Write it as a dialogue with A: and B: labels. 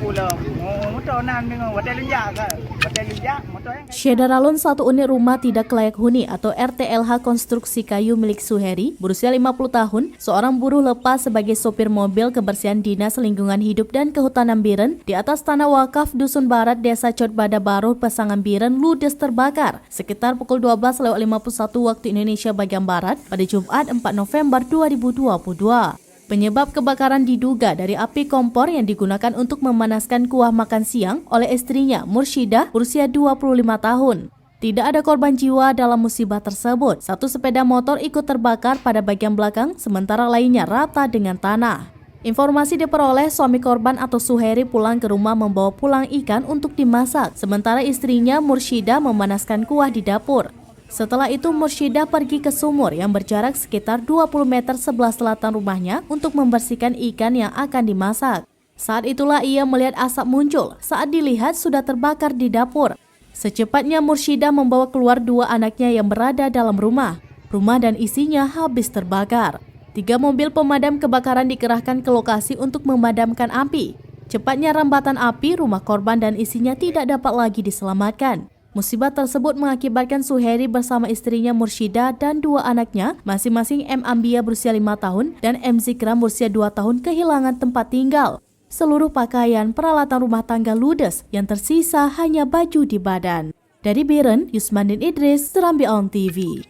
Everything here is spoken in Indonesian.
A: pulang. Motor nang dengan hotel linjak ke. Hotel linjak, motor yang
B: Syedaralun satu unit rumah tidak layak huni atau RTLH konstruksi kayu milik Suheri, berusia 50 tahun, seorang buruh lepas sebagai sopir mobil kebersihan Dinas Lingkungan Hidup dan Kehutanan Biren di atas tanah wakaf Dusun Barat, Desa Codbada Baru, Pasangan Biren, ludes terbakar sekitar pukul 12.51 waktu Indonesia bagian Barat pada Jumat 4 November 2022. Penyebab kebakaran diduga dari api kompor yang digunakan untuk memanaskan kuah makan siang oleh istrinya Mursyidah berusia 25 tahun. Tidak ada korban jiwa dalam musibah tersebut. Satu sepeda motor ikut terbakar pada bagian belakang, sementara lainnya rata dengan tanah. Informasi diperoleh suami korban atau Suheri pulang ke rumah membawa pulang ikan untuk dimasak, sementara istrinya Mursyidah memanaskan kuah di dapur. Setelah itu Mursyidah pergi ke sumur yang berjarak sekitar 20 meter sebelah selatan rumahnya untuk membersihkan ikan yang akan dimasak. Saat itulah ia melihat asap muncul saat dilihat sudah terbakar di dapur. Secepatnya Mursyidah membawa keluar dua anaknya yang berada dalam rumah. Rumah dan isinya habis terbakar. 3 mobil pemadam kebakaran dikerahkan ke lokasi untuk memadamkan api. Cepatnya rambatan api, rumah korban dan isinya tidak dapat lagi diselamatkan. Musibah tersebut mengakibatkan Suheri bersama istrinya Mursyidah dan 2 anaknya, masing-masing M. Ambia berusia 5 tahun dan M. Zikram berusia 2 tahun kehilangan tempat tinggal. Seluruh pakaian, peralatan rumah tangga ludes, yang tersisa hanya baju di badan. Dari Biren, Yusmandin Idris, Serambi On TV.